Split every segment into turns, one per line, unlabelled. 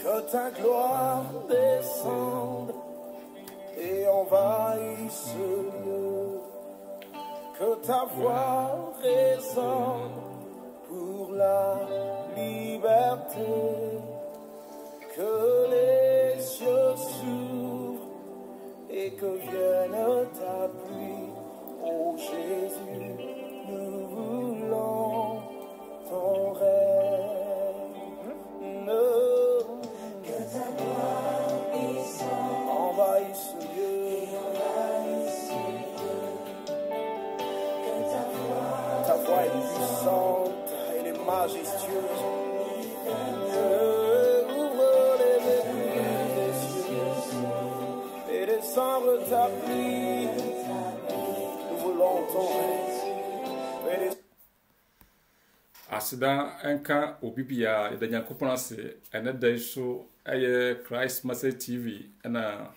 Que ta gloire descende et envahisse ce lieu. Que ta voix résonne pour la liberté. Que les cieux s'ouvrent et que vienne ta pluie. Oh Jésus, nous voulons ton règne. Que ta gloire envahisse ce lieu. Que ta voix est puissante, elle est majestueuse. Ouvre les cieux et descendre ta pluie. Nous voulons ton règne.
Asida enka obibia yeda nyankopon ase ene dai so eye Christ Message TV na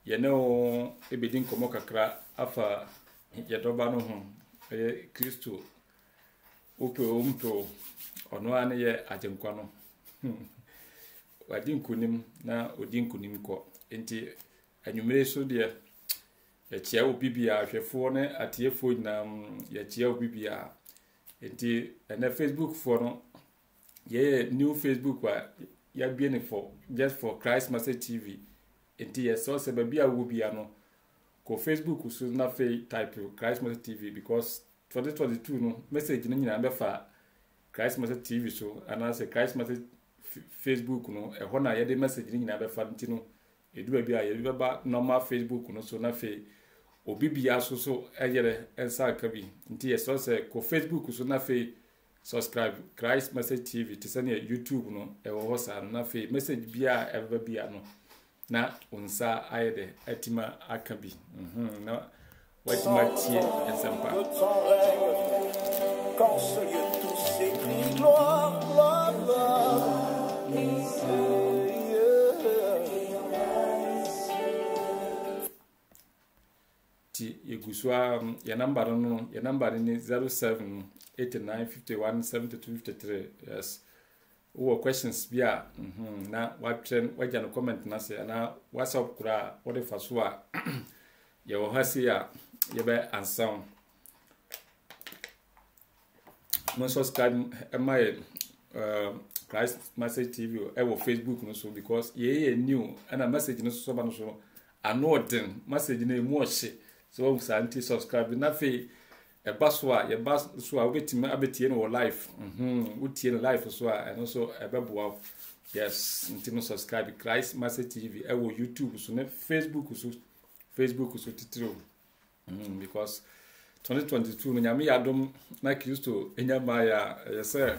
yene o ebedin komo kakra afa yedoba no ho eye Kristo ope omto ono ane ye ajenkwa no wadi nkunim na odi nkunim ko enti anwumere so de ya chia obibia hwefo ne atiefo na ya chia obibia enti na Facebook for no ye new Facebook wa ya biene for just for Christ Message TV enti yes so se bia wo bia no ko Facebook so na fe type Christ Message TV because 2022 no message no nyina be fa Christ Message TV so and say Christ Message Facebook no e ho na ye de message no nyina be fa enti no edu bia ye be ba normal Facebook no so na fe obibia so eyere ensa kabi nti yeso se ko Facebook so na fe subscribe Christ Message TV ti sane YouTube no e wo hosa na fe message bia eva bia no na unsa ayede atima akabi na watima tie ensampa
quand ce lieu tout s'écrit gloire gloire gloire.
Yeguswa ya number no ya number ni 0789517253 yes wo questions bia na watren waja no comment na se na WhatsApp kura wo de faso a ye wo hasi a ye be answer mo subscribe my Christ Message TV e wo Facebook no so because ye new and a message no so ba no so anodin message na emu ohye so santi subscribe na fe e baso a ye baso a obetima abetie no live utie no live so a and also e beboa yes ntino subscribe Christ Message TV e wo YouTube so na Facebook so titiro because 2022 nyame yadom na Kristo enyama ya yese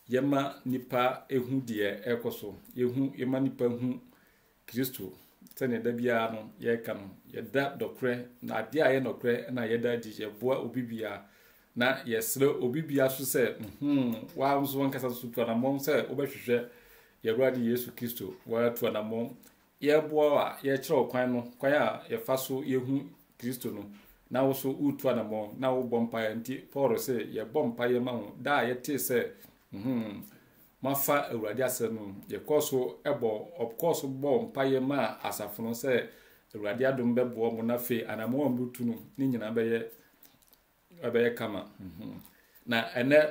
yema nipa ehu de ekoso yehu yema nipa hu Kristo tene da bia no ye ka no ye da dokre na ade aye nokre na ye da di ye boa obibia na yesre obibia so se wa nso wankasa so to na mom se obehwehwe ye ruade Yesu Kristo wa to na mom ye boa a ye kire okwan no kwan a ye fa so ye hu Kristo no na wo so utu na mom na wo bompa ya nti Paul se ye bompa ye ma ho da ye te se mafa awurade asenu ye koso ebo of course bo mpaye ma asafo no se awurade adom bebo mo na fe anamo ambutu no ni nyina beye kama na ene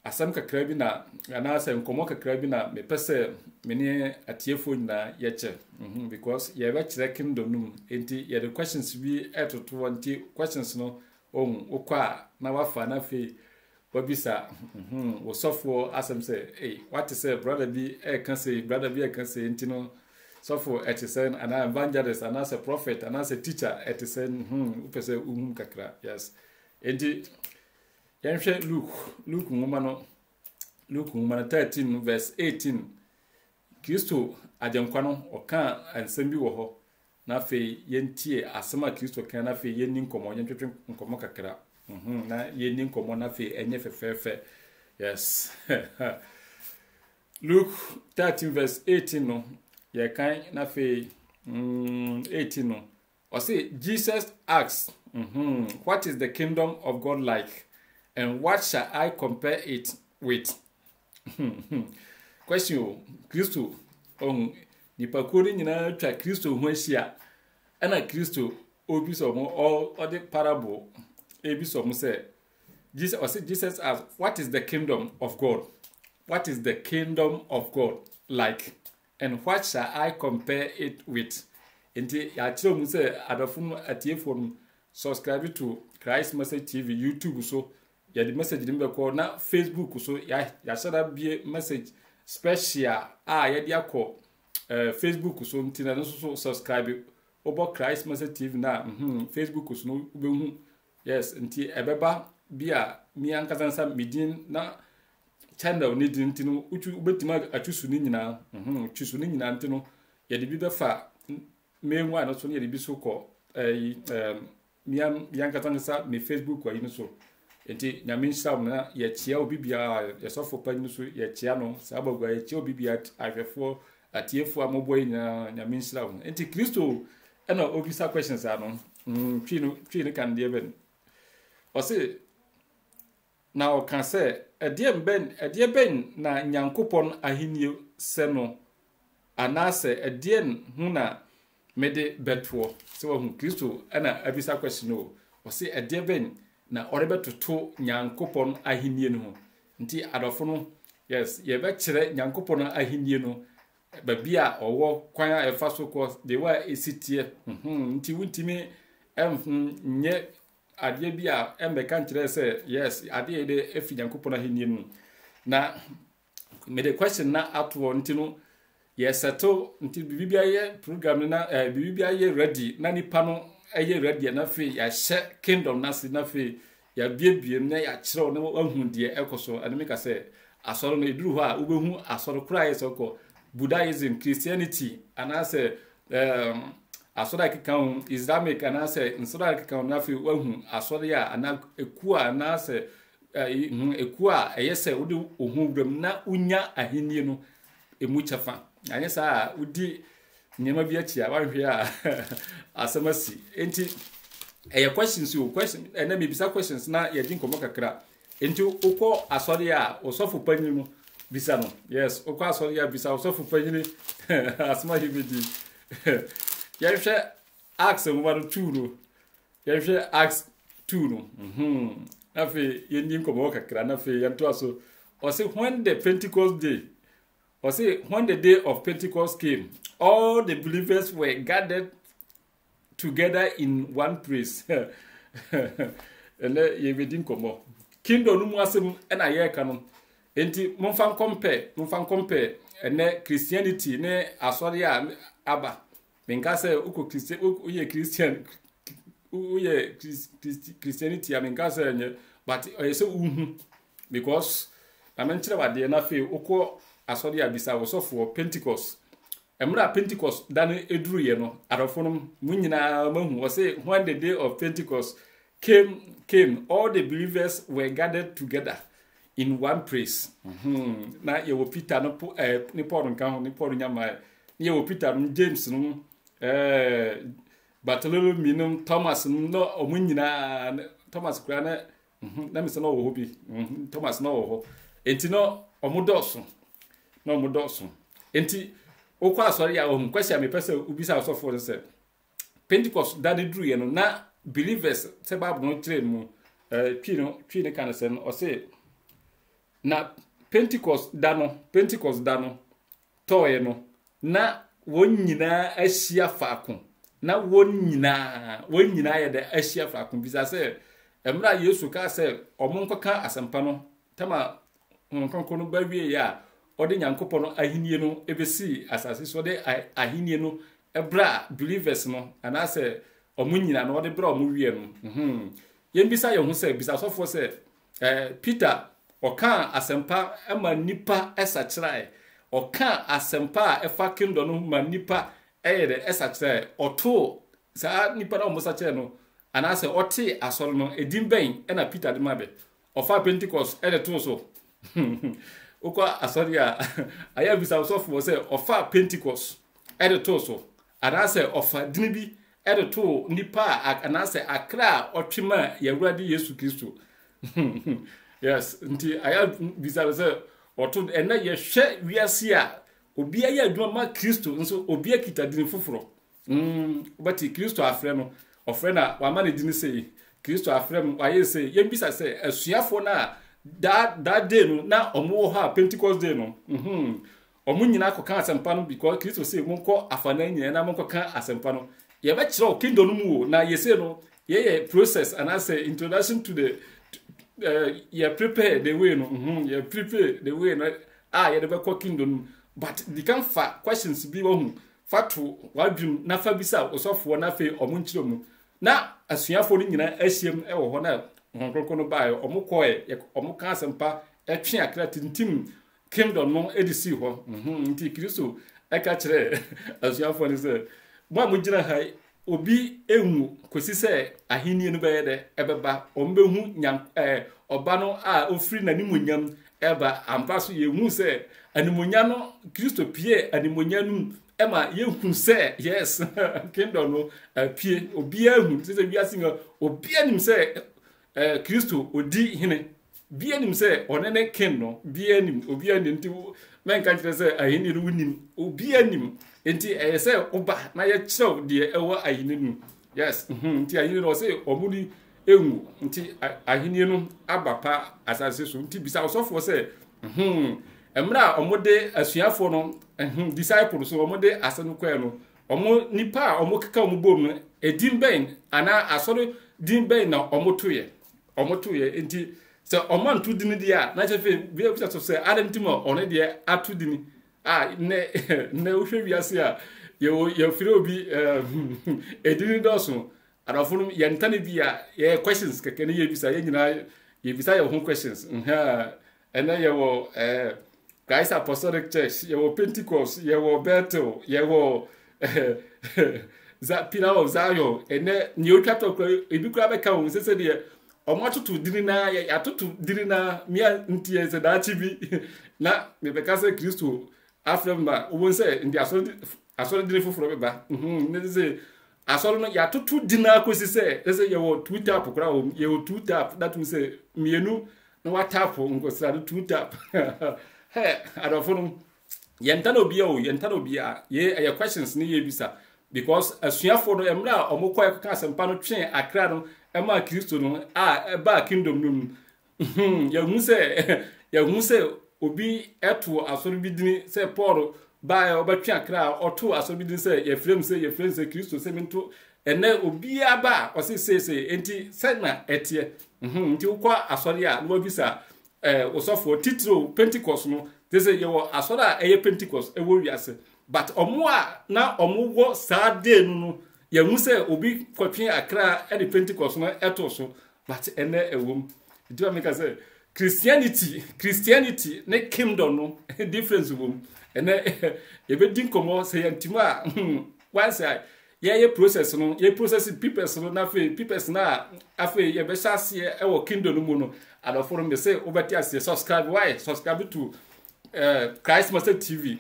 asam kakra bi na ana asem komo kakra bi na me pese meni atiefo nyina ye che because ye be kire kingdom num enti ye the questions bi etoto anti questions no okwa na wafa na fe wabisa wosofo asem say hey what is say brother bi can say brother bi can say ntino sofo etisen an evangelist and as a prophet and as a teacher etisen upese kakra yes enti yenhwe Luke ngoma no Luke ngoma 13 verse 18 Kristo ajenkwa no oka ansem bi wo ho na fe yentie asema Kristo kan na fe yenni nkomo yentwetwe nkomo kakra na yenni nkomo na fe enye fefefe yes Luke 13 verse 18 no ye kan na fe 18 no or say Jesus asks what is the kingdom of God like and what shall I compare it with? Question Christo on nipa ko ni nyina twa Christo ho ahia ana Christo obi so mo all the parable ebi so mo say Jesus asked, what is the kingdom of God? What is the kingdom of God like? And what shall I compare it with? Inti ya chiro mu say adofun atiefo subscribe to Christ Message TV YouTube so ya the message dem be call na Facebook so ya share be message special ya dia call Facebook so ntina no so subscribe obo Christ Message TV na Facebook so no behu yes nti ebeba bia mi ankasa midin na channel ni din tinu uchu betima atusu ni nyina tusu ni nyina ntino ye de bi befa menwa no so ne ye de bi so ko mi ankasa mi Facebook wa yin so enti nyame nsam na ye chia obi bia ye sofo pan so ye chia no sabagwa ye chia obi bia ahwefo atiefo amoboy nyame nsam enti Kristo ena obisa questions ano twi kan de ben o se na o kan se edie ben na nyankopon ahenni se no anase edie hu na mede beto se wo hu Kristo ena abisa question o se edie ben na orebetoto nyankopon ahenni no nti adofo no yes ye be kire nyankopon ahenni no babia owo kwan a efa so ko de wa esitie nti wuntimi nye ade bia embeka nkire se yes ade de efi nyankopon ahenni no na me the question na atwo nti no yes settle nti bibia ye program na bibia ye ready na nipa no eye ready na fe ya she kingdom na se na fe ya biebie na ya kire na wahu de ekoso ane meka se asoro no eduru ho a ubehu asoro Christ oko Buddhism, Christianity, and I say, asora kikau Islamic, and I say, insora kikau nafi wahu asoria, and a kua, and I say, a kua, a yes, udu uhum na unya ahinino e mucha fan. And yes, I would di Nema Viatia, one here as a mercy. Ain't it a questions you question, and then maybe some questions now, you think of Mokakra. Into Oko asoria or sofu panimo. Bisano, yes, of course, yeah, Bisao so for penny as my hibidi. Yes, ask and 1 or 2. Yes, ask 2. Nafe, Yin Komoka, Kranafe, and Tosso. Or say when the Pentecost day, or say when the day of Pentecost came, all the believers were gathered together in one place. And let ye be dinkomo. Kingdom Muslim and a year canon. Enti monfan compare ene Christianity ne asori a aba menka se uko Christian uye Christianity a menka se nye but oyese uhu because na menchire wade na fe uko asori a bisa wosofo Pentecost emra Pentecost dan eduru ye no adofo no munyina mahu o say when the day of Pentecost came all the believers were gathered together in one place. Na ye wo Peter no ni Paul nkan ho ni Paul nyama ye wo Peter no James no Bartholomew no Thomas no omunyina Thomas kura na mi se no wo ho bi Thomas no wo ho enti no omudoso enti okwa asori ya ohun kwesi me pese ubisa osofo se Pentecost that dru ye no na believers se Bible no train mu twi ne kan se no o se na Pentecost dano toye no na wonyina ahia faako na wonyina ye de ahia faako bisa se emra Yesu ka se omonkoka asempa no tama onkonko no bawie ya ode nyankopon no ahinie no ebesi asase so de ahinie no ebra believers no ana se omonyina no ode bra omowie no yembisa ye hu se bisa sofo se Peter oka asempa ema nipa esachirae oka asempa efa kingdom no ma nipa eyede esachirae oto sa nipa na omosachire no anase oti asoro no edimben ena Peter de mabe ofa Pentecost ede to so okwa asori a aya bisa so for say ofa Pentecost ede to so anase ofa dinibi ede to nipa anase akra otwema yawurade Yesu Kristo. Yes, nti aya bisa se oto ena ye hwe wiase a obi aye adwuma ma Kristo nso obi akita din foforo but Kristo afre no ofre na wa ma ne din sei Kristo afre m aye sei ye bisa sei asuafo na that day no na omo ha Pentecost day no omo nyina akoka asempa no because Kristo sei monko afana nyina na monko ka asempa no ye ba kire o kingdom no mu na ye sei no ye process and I say introduction to the you prepare the way no you prepare the way no you the be kingdom but the can fa questions bi wo hu fa to wadwum na fa bisa osofo na fe omo nkire mu na asuafo no nyina ahiem e wo ho na nkonko no bae omo koe omo ka asempa etwe akra tintim kingdom no edisi ho nti Kristo e ka kire asuafo no se mo gina hai obi ehu kosi se ahini no beye de ebeba ombehu nyam oba no a ofiri na nimonyam eba ampaso yehu se animonya no Kristo pie animonya nu ema yehu se yes kingdom no pie obi ehu se wiase ngo obi anim se Kristo odi hene bi anim se onene king no bi anim obi anim nti menka kire se ahini ru nim obi anim enti se oba na ye chew de ewo ahini nu yes nti ahini no se omuni ewu nti ahini no abapa asase so nti bisa osofo se emra omode asuafo no disciples so omode asanu kwa no omo nipa omo keka omo bom no edin ben ana asoro din ben na omotoye enti se omantu din dia na chefe bi bisa so se adentimo one de atu din ne uhwe wiase a ye fire obi edin doso arafunu ye ntane bi a ye questions keke ne ye bisa ye nyina ye bisa ye ho questions ena ye wo Christ Apostolic Church ye wo Pentecost ye wo Bethel ye wo Pillar of Zion ene ni otwato kra ebi kra be ka wo sese de omototo diri na ye atoto diri na mia ntie se da chi bi na me be ka se Kristo afremba wo se ndi asoro diri foforo be ba ne se asoro no ya tutu dina kosi se ye wo two tap kra wo ye wo two tap that means say mienu no wa tap ngo sa two tap adofunu yentano bia ye questions ni ye bisa because asuafo no emra omukwa ka asempa no twen akra no ema Kristo no ba kingdom no ya hu se obi eto asoro bidini se Paul ba obetwe akra oto asoro bidini se ye frem se Kristo se mento ene obi aba o se enti se na etie nti ukwa asori a no bisa osofo titro Pentecost no this ye wo asora eye Pentecost ewo wiase but omo a na omo wo saade no ye hu se obi kwatwe akra e de Pentecost no eto so but ene ewom do make say Christianity ne kingdom no difference wom ene ye be din komo se yantima a once ye process no ye process people no na fe people na afe ye be shase e wo kingdom no mu no adoforo me say obeti ase subscribe to Christ Master TV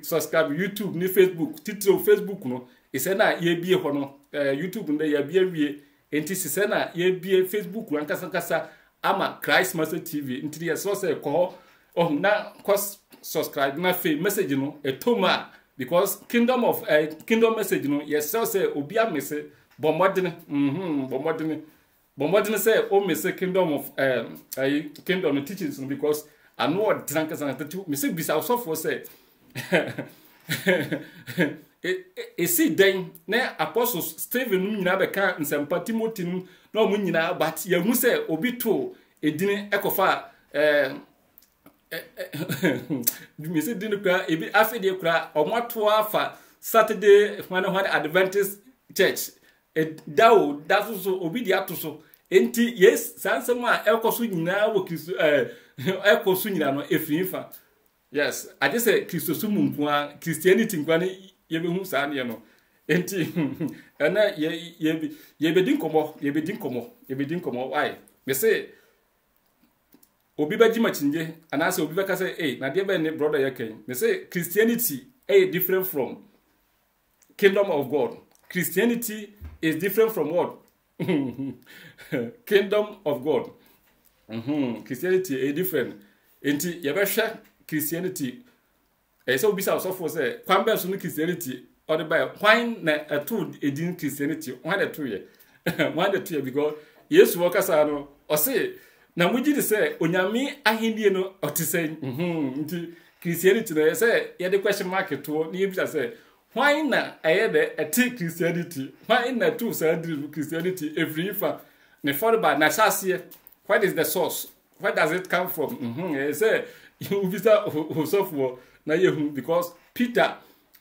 subscribe YouTube ni Facebook titro Facebook no ise na ye bie ho no YouTube no ye bie wie enti sise na ye bie Facebook ran kasa ama Christ Master TV enti ye so say ko na subscribe na fe message no etoma because kingdom message no yes so say obi amese bomodene bomodene say o mese kingdom of kingdom teachings because I know what drunk as an me say bisa so say see then na apostle Stephen nyina be ka nsempa Timothy no mu nyina but ye hu say obi to edini ekofa me say dinu kra ebi afede kra omoto afa Saturday when Adventist church dawo so obi di atoso enti yes sansem a ekoso nyina wo Kristo ekoso nyina no efinfa yes I just say Kristo sumu nko Christianity nko na ye be hu sa ne no enti na ye be din komo why me say obi ba jima chinje anase obi ba ka say na de be ne brother yake me say Christianity different from kingdom of God. Christianity is different from what? Kingdom of God. Christianity is different. enti yɛbɛhwɛ Christianity ɛsɛ obisa osofo sɛ kwan bɛ so no Christianity or the by why na ɛto edin Christianity why na to yɛ why na to yɛ because Yesu wɔkasa no ɔse na mugyi de sɛ onyame ahendie no ɔte sɛ nti Christianity no yɛ yɛde question mark to na yɛbisa sɛ why na ɛyɛ de ɛte Christianity why na to sɛ Christianity every fa ne followed by na sasie what is the source where does it come from say you visa osofo na yehu because Peter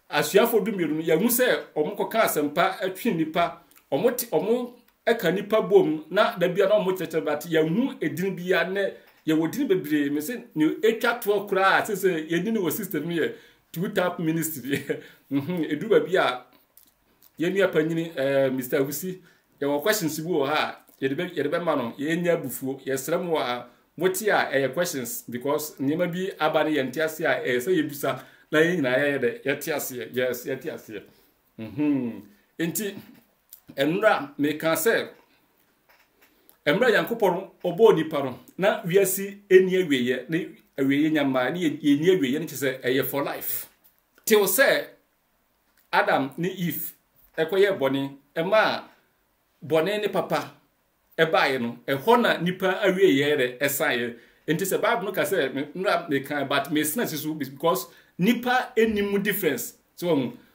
asuafo dumiru no yahu sɛ ɔmo kɔka asɛmpa atwe nipa ɔmo eka nipa bom na da bia na ɔmo kyekye but yahu edin bia ne ye wodin bebre me se ne etwa to kura sɛ yedin wo system ye two tap ministry edu ba bia ye nua panyini Mr. Agusi ye wo questions bi wo ha ye de be ma no ye nya bufuo ye srem wo moti a questions because nyema bi aba ne yente ase a sɛ ye bisa na ye nyina ye de yete ase yes yete ase enti enura me kan sɛ emra yankopɔn obo nipa no na wiasi eni aweye ne aweye nyama ne ye ni aweye ne kyese eye for life till sɛ Adam ne Eve ekoye bɔne ema bɔne ne papa ebaye no ehɔ na nipa awie ye de esaye enti sɛ Bible no ka sɛ nra me kan but me sna sisu because nipa enimu difference so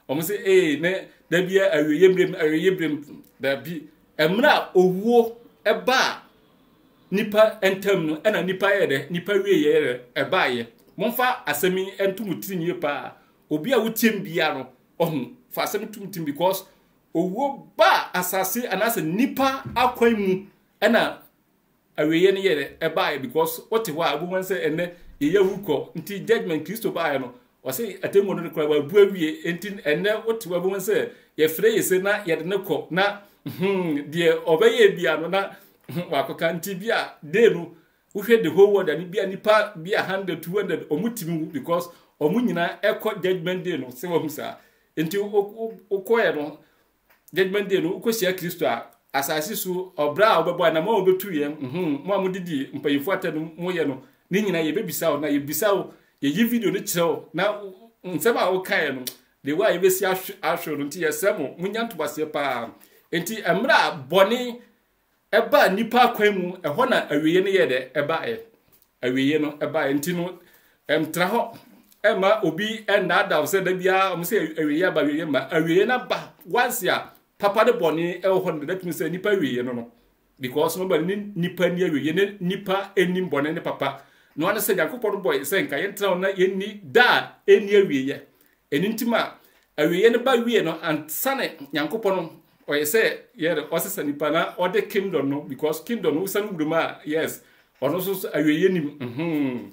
omo say ne da bia awie brem da bi emra owuo eba nipa entam no ena nipa ye de nipa wie ye de ebaye momfa asemi entum tirinye pa obi a wutiem bia no fa asemi tumtim because owuo ba asase anase nipa akwan mu ena awie ne ye de ebaye because what wa abu wan say ene ye wuko nti judgment Kristo baye no o say atemu no kwa bu awie enti ene what wa abu wan say ye frɛ ye se na ye de ne kɔ na de obeye bia no na wakoka nti bia de no wohwɛ the whole world ani bia nipa bia 100 200 omutimi because omunyina ekɔ judgment day no se wom sa enti okoye no judgment day no ukosia Kristo a asase so obra obebo na ma obetu ye mo amudidi mpayifo atanu mo ye no ni nyina ye bebisa o na ye bisa o ye yi video no kyerɛ na nsɛm a wo kan no de wa ye besi ahwe no nti ye sɛm munya ntobase pa enti emra bɔne eba nipa akwan mu ehɔ na awiye ne ye de eba awiye no eba enti no emtra hɔ ema obi enada wo sɛ da bia o sɛ awiye aba awiye ma awiye na ba once ya papa de bɔne ehɔ no that means nipa awiye no because no ba nipa ni awiye ne nipa enim bɔne ne papa no ana sɛ Yakobɔ boy sɛ nka yentra na yenni da eni awiye enintima awiye ne ba wiye no ansane Yakobɔ no or you say, yeah, also Nipana or the kingdom, no, because kingdom no son of yes, or also a yenim.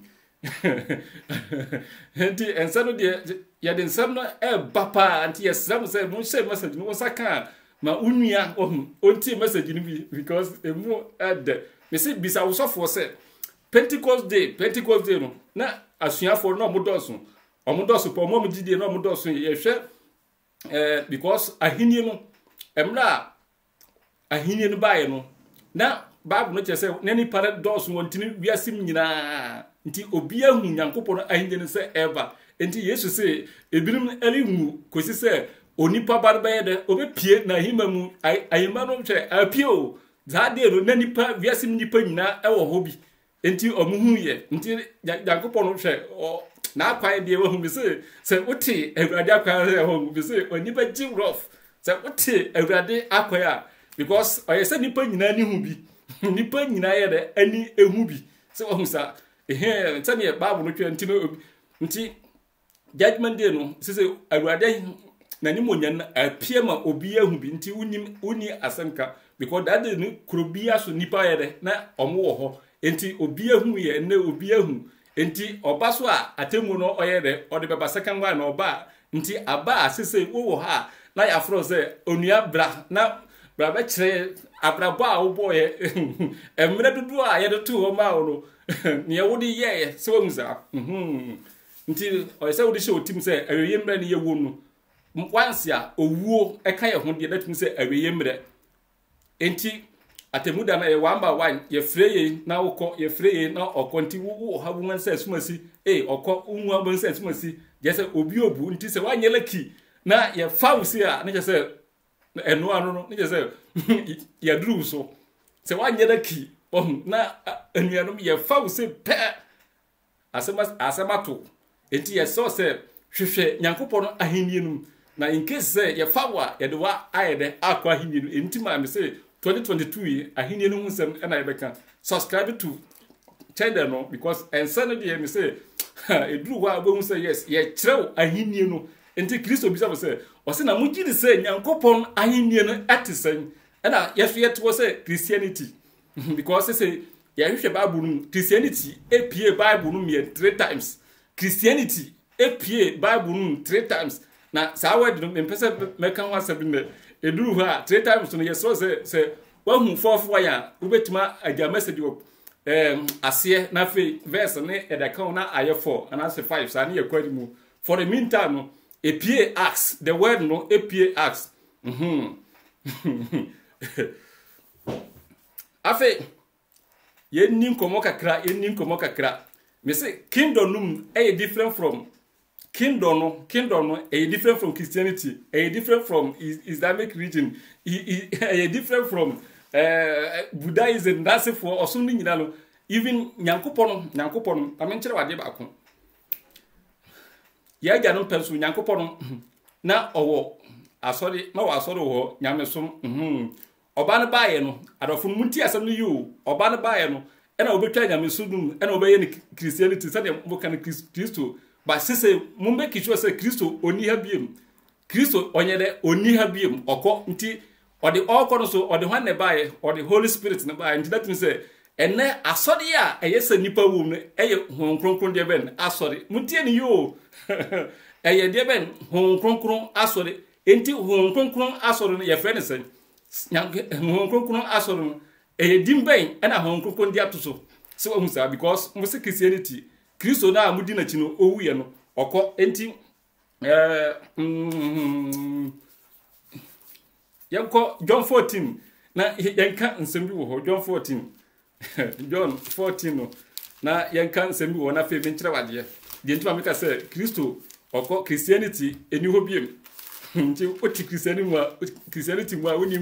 And suddenly, yet in some bapa, and yes, some say, no say message, no saka, ma unia on message because a more at the Missy Bisa was off for say Pentecost Day, no, na as you for no mudosun, or mudosu, or momidi, no mudosun, yes, because a hinium. Emra ahinie no bae no na Bible no chese na ni paradox wontini wiasim nyina nti obi ahu Nyankopɔ no ahinie no se ever nti Yesu se ebinim elimu kosi se onipa barbaye de obepie na hima mu ayima no hwe apio zade no na nipa wiasim nipa nyina ewo ho bi nti omuhu ye nti Nyankopɔ no hwe na akwan de ewo hu bi se wote Awurade akwan de ewo hu bi se onipa jim rough so what Awurade akwaya because I said nipa nyina ni hu bi nipa nyina ye de ani ehu bi so ohun sa tani e Bible no twa nti judgment day no say Awurade na ni monyan apie ma obi ehu bi nti uni asemka because that day no krobia so nipa ye de na omo wo ho nti obi ehu ye na obi ehu nti oba so a atemu no oye de ode beba second one na oba nti aba asese wo ha na ya fro se onua bra na bra be kire abrabo a wo boye emre dudu a ye de to ho ma wo no ne wo de ye se wo musa nti o se wo de she otim se aweye mre ne ye wo no once a owuo eka ye ho de that means se aweye mre nti atemuda na ye one by one ye freye na wokọ ye freye na ọkọ nti wo ha bu nse asumasi ọkọ unwa bu nse asumasi je se obi obu nti se wanyela ki na ye fawsi a ne je se eno anu no ne je se ye duru so se wanyela ki na enuanum ye fawsi pe asemato enti ye so se hwehwe Nyankopon ahenienum na in case say ye fawa ye de wa ayede akwa ahenienum enti ma me se 2022 ahenienum nsem na ye beka subscribe to channel no because ensane de me say eduru wa bo say yes ye kirew ahenie no enti Kristo bisa say o se na mugiri say Nyankopon ahenie no atisen na ye so ye to say Christianity because say ye hwehwe Bible no Christianity apie Bible no me 3 times Christianity apie Bible no 3 times na sa word no mpese meka ho asabi ne eduru ha 3 times no yes so say wahu fofo ya ubetima aja message wo ase na fe verse ne edaka na aye 4 and as 5 sa ne yakwadi mu for the meantime no apie acts the word no apie acts afe yenni komo kakra me say kingdom num different from kingdom no different from Christianity different from Islamic religion different from Buddhism that's for osum ni nyina no even Nyankopon amenkere wade ba ko ya ja no penso Nyankopon na owo asori na wo asori wo nyamesom oba ne baaye no adofun munti asem no yu oba ne baaye no ena obetwa nyamesudum ena obeye ni Christianity sade mo kan Kristo ba sese mumbe kichwa se Kristo oni ha biem Kristo onyede oni ha biem okọ nti odi okọ no so odi hwan ne baaye odi Holy Spirit ne baaye nti that means say ene asori a eyese nipa wum ne eye honkronkron de ben asori mutie ni yo eye de ben honkronkron asori enti honkronkron asori no ye frɛ ne sen honkronkron asori no eye dimben ena honkronkron de atoso se wo husa because mo se Christianity Kristo na amudi na chino owuye no okọ enti yanko John 14 na yanka nsembi wo John 14 no na yanka nsembi wo na fe benchire wade de ntuma meka se Kristo okọ Christianity eni ho biem nti oti Christianity mu a woni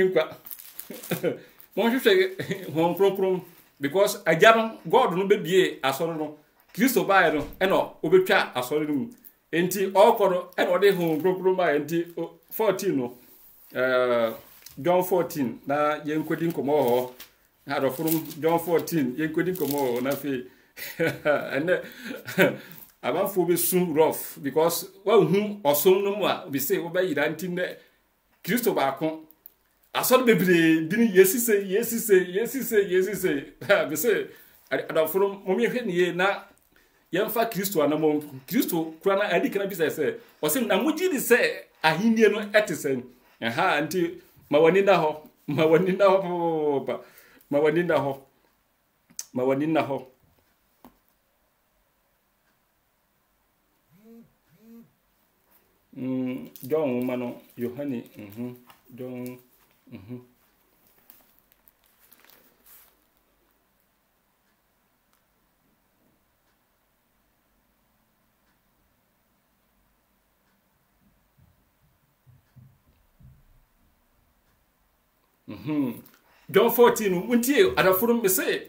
nkwa mo hwehwe hon kronkron because ajano God no bebie asoro no Kristo bae no eno obetwa asoro no mu enti okoro eno de hon kronkron ma enti 14 no John 14 na yenkodi nkomo ho hadoforum John 14 yenkodi nkomo ho na fe ene abafo be sun rough because wa hu osom no mu a obi say wo ba yira nti ne Kristo ba ko asọdụ bebiri bini yesise be say adaforo momi hwe ne na yemfa Kristo anamo Kristo kura na adi kana bisa say osim na muji di say ahinie no etisen nti mawani na ho John mano Yohane John John 14 untie adafuru me say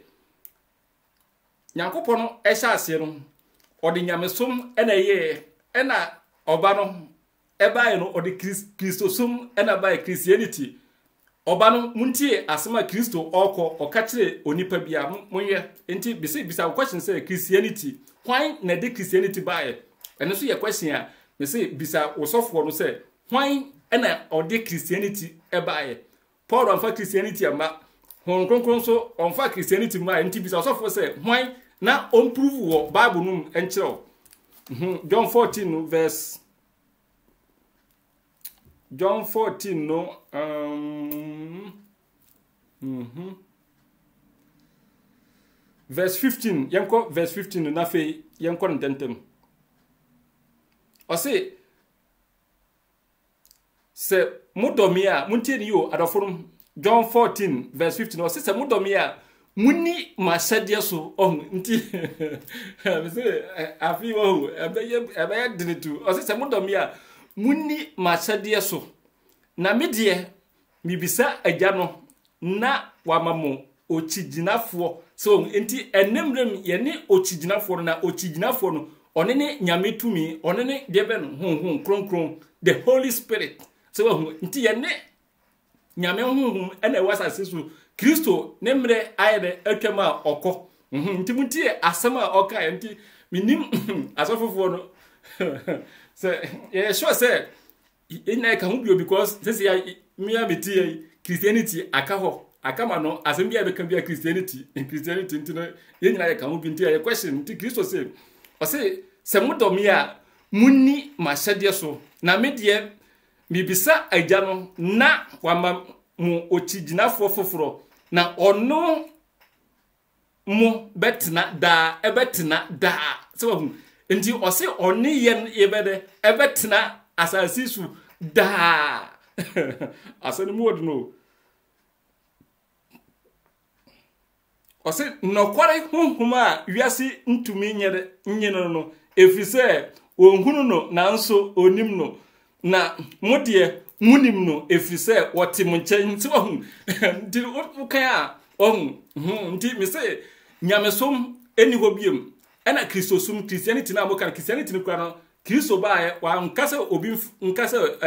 Nyankopon no ehya ase no odi nyamesom ena ye ena oba no ebae no odi Kristosum ena bae Christianity oba no muntie asema Kristo okọ okakire onipa bia monye enti bisa question say Christianity why na de Christianity bae eno so ye question a me say bisa osofo no say why ena odi Christianity ebae Paul onfa Christianity ama hon kronkron so onfa Christianity ma enti bisa osofo say why na on prove wo Bible num enchiro John 14 verse John 14 no verse 15 yanko verse 15 na fe yanko ntentem o se mudomia muntie ni yo adoforum John 14 verse 15 ɔse sɛ modɔ me a muni mahyɛdeɛ so nti me say afi wo ɛbɛyɛ dinitu ɔse sɛ modɔ me a muni mahyɛdeɛ so na me deɛ mibisa agya no na wama mo okyiginafoɔ so nti enemrem ye ne okyiginafoɔ no na okyiginafoɔ no ɔne ne nyame tumi ɔne ne debe no honhom kronkron the Holy Spirit so nti ye ne nyame honhom ena wasase so Kristo ne mre ayede atwama okɔ nti munti asɛm a ɔka nti minim asɔfofoɔ no so ye sure say ina ka hu bio because this ya me ameti Christianity akaho akama no asɛm bia be kan bia Christianity nti no ye nyina ye ka hu bi nti ye question nti Kristo say ɔse sɛ modɔ me a munni mahyɛdeɛ so na me deɛ mibisa agya no na wama mo okyiginafoɔ foforo na ɔno mo betena daa ebetena daa so hu nti ɔse ɔne ye bɛde ebetena asase so daa asɛne mu odno ɔse nɔkware honhom a wiase ntumi nyene no efise onhunu no nanso onim no na modie munim no efise wote mo nkyɛn nti wahu nti wokan a wahu nti me se nyamesom eni hɔ biem ɛna kristosum Christianity na moka Christianity no kura no Kristo baaye wankasa obi nkasa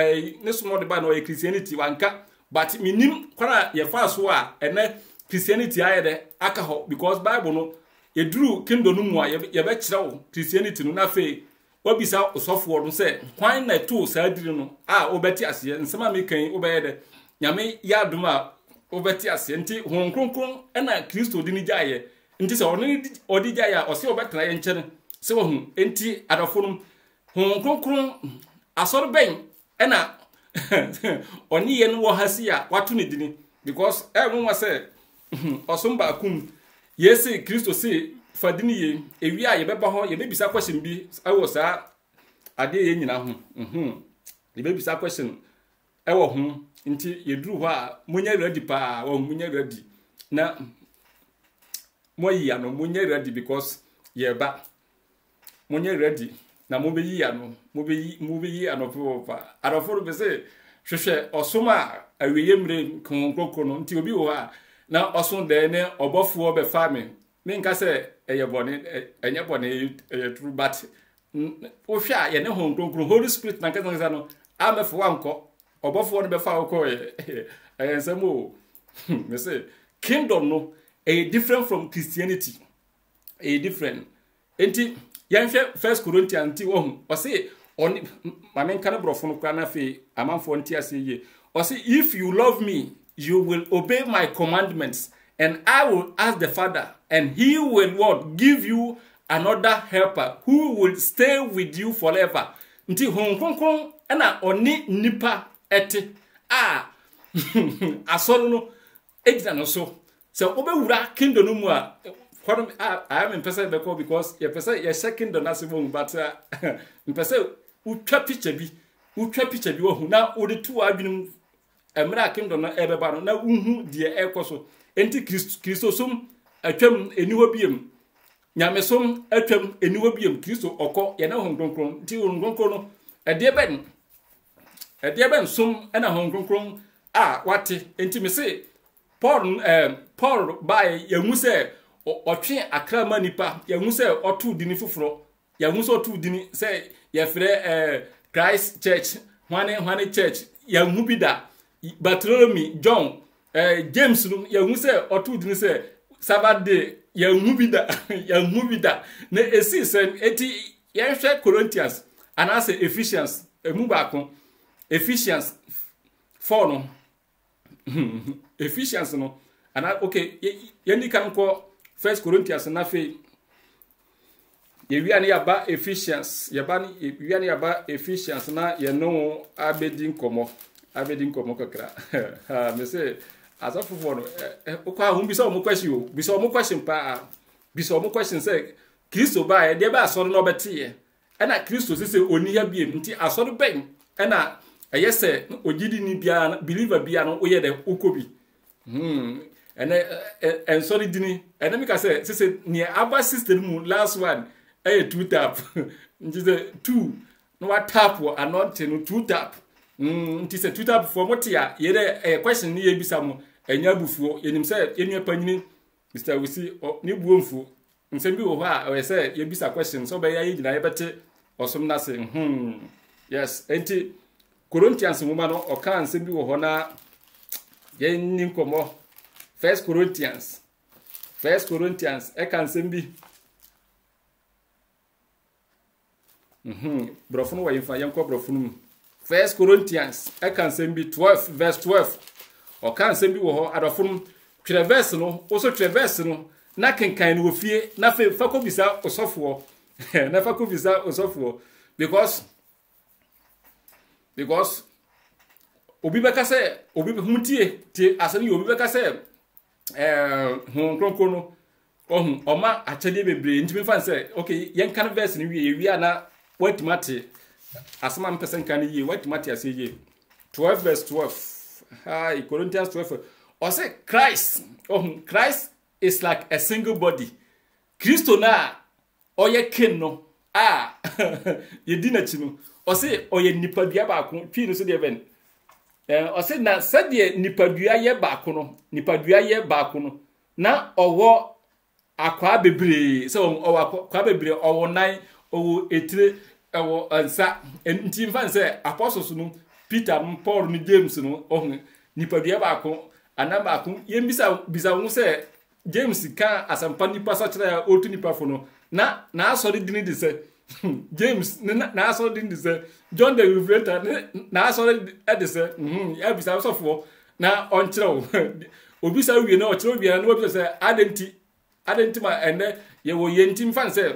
ne somo de ba na ɔyɛ Christianity wanka but minim kwara ye fa so a ɛna Christianity ayede aka hɔ because Bible no yeduru kingdom no mu a ye be kyerɛw Christianity no na fe wabisa osofoɔ no sɛ kwan na to saadiri no a obeti ase nsema me kan obɛyɛ nyame ya adom a obeti ase nti hon kronkron ɛna Kristo di ni gyaye nti sɛ ɔdi gyaye a ɔse obɛtena yɛ nkyɛn sɛ wahu nti adafo no hon kronkron asɔre bɛn ɛna ɔne yɛ no wɔ hasi a wato ne dini because ɛwon wa sɛ ɔsomba akum yesi Kristo se fadini ye ewi a yebeba ho yebebisa question bi awo saa ade ye nyina ho yebebisa question ewo ho nti yeduru ho a munya ready pa wo munya ready na moyi ano munya ready because yeba munya ready na mobeyi ano mobeyi ano pa aroforo be se hwehwe osoma aweye mre konkrokro no nti obi wo ha na oson de ne obofuo be fa me nka se enye bone true but o hwa ye ne hon kronkron Holy Spirit na nka no amefo wanko obofo no be fa wo ensemo me say kingdom no a different from Christianity a different enti yanhwe 1 Corinthians nti o say on mamen kan brofo no kwa na fe amanfo nti ase ye o say if you love me you will obey my commandments and I will ask the Father and he will what give you another helper who will stay with you forever nti hon kronkron na oni nipa ete asoro no ejina no so se obewura kingdom no mu a I am in person because your person your second don asimo but in person utwa picture bi wo hu na odi tu adwinum emra kingdom no ebeba no na uhu de ekoso enti Kristosum atwam eniwo biem nyamesom atwam eniwo biem Kristo okọ ye na hon kronkron nti hon kronkron no ede ben som na hon kronkron wate enti me se Paul by yahu se otwe akrama nipa yahu se otu dini foforo yahu se otu dini se ye frɛ Christ Church hwane church yahu bi da Bartholomew John James no yahu se otu dini se Sabbath day yahu bi da na esi se eti yɛhwɛ Corinthians anase Ephesians emu baako Ephesians 4 no Ephesians no ana okay yɛni kan kɔ 1 Corinthians na fe yɛwia ne yaba Ephesians yɛwia ne yaba Ephesians na yɛno abedi nkomo kakra me say asafofo no okwa hu bi so mo question pa bi so mo question say Kristo ba e de ba asoro no betiye ɛna Kristo sese oni ya biem nti asoro ben ɛna ɛyɛ sɛ ogidi ni bia believer bia no oyɛ de ukobi And sorry dini and me ka say near aba system mu last one 2 tap nti say 2 no what tap or not 2 tap nti say 2 tap for motia ye dey question ni ye bisa mo enya bufuo yenim say enua panyini Mr. Wisi ni buomfu nsem bi wo ha o say ye bisa question so be ya yi gina ye bete osom na say yes enti Corinthians muma no o kan nsem bi wo ho na ye ni nkomo First Corinthians e kan nsem bi brofunu wa yifa yanko brofunu First Corinthians e kan nsem bi 12 verse 12 o kan nsem bi wo ho adofunu twere verse no oso twere verse no na kenkan no ofie na fa ko bisa osofo na fa ko bisa osofo because obi beka say obi huntie tie asani obi beka say hon kronkrono ohun oma achede bebre ntimi fan say okay yen kan verse ni wi na watimate asama mpesen kan yi watimate aseye 12 verse 12 hi Corinthians 12 or say Christ is like a single body Kristo na oye ken no ye di na chi no o say oye nipadua ba ko twi no so de ben o say na sade nipadua ye ba ko no na owo akwa bebre so owo akwa bebre owo nan owo etire owo ansa nti mfan say apostles no Peter Paul ni James no ohun nipadua ba ko anaba ko yembisa wo say James kan asampa nipa so kire otu nipa fo no na asori dini de say James na asori dini de say John the Revelator na asori de say ya bisa so fo na on kire wo obisa wie na o kire wie na wo say adenti ma ene ye wo yenti mfan say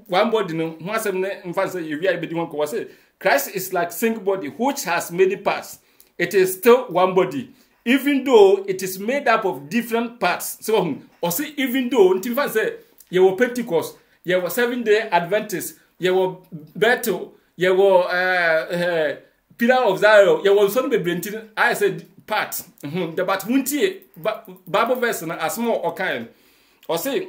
one body no ho asem ne mfan say ye wi be di won ko say Christ is like single body which has many parts. It is still one body even though it is made up of different parts. So or say even though until say you were Pentecost, you were 7-day Adventist, you were Bethel, you were Pillar of Zion, you were some be I said part. The but huntie Bible verse na small or kind. Or say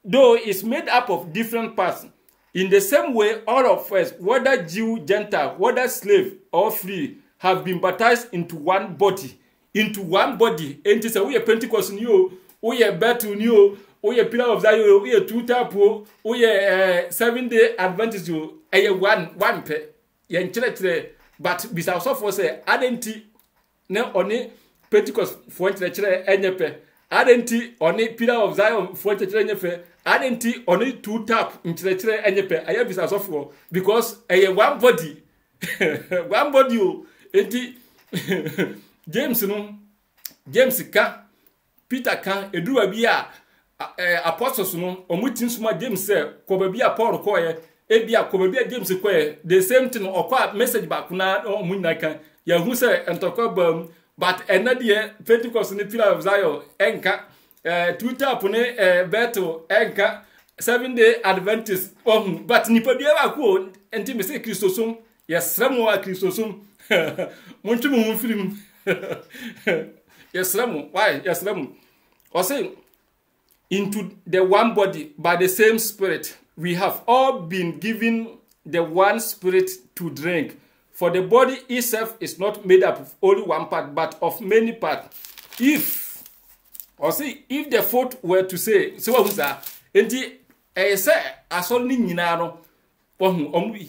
though it's made up of different parts. In the same way, all of us, whether Jew, Gentile, whether slave or free, have been baptized into one body. Into one body. And it's a we a Pentecost new, we a Bethel new, we a Pillar of Zion, we a 2 tap, we a 7-day Adventist, a one pe. Yen chile, but besides of us, adenti ne oni Pentecost for chile enyepe. Adenti oni Pillar of Zion for chile enyepe. Adenti only 2 tap in chile enyepe. I have besides of because a one body. One body. Enti James ka Peter kan eduru abi a apostles no omutin suma James say ko ba bi a Paul ko ye e bi a ko ba bi a James ko ye the same thing okwa message back na omunna kan ya hu say entoko bam but enade Pentecost ni Pillar of Zion enka 2 tap ne Bethel enka 7-day Adventist but nipadua ba ko enti me say Christosum yesramo a Christosum Muntu mu film. Yesremu. Why? Yesremu. Or say, into the one body by the same Spirit, we have all been given the one Spirit to drink. For the body itself is not made up of only one part, but of many parts. If the fourth were to say, so what was that? And say, as only Ninano,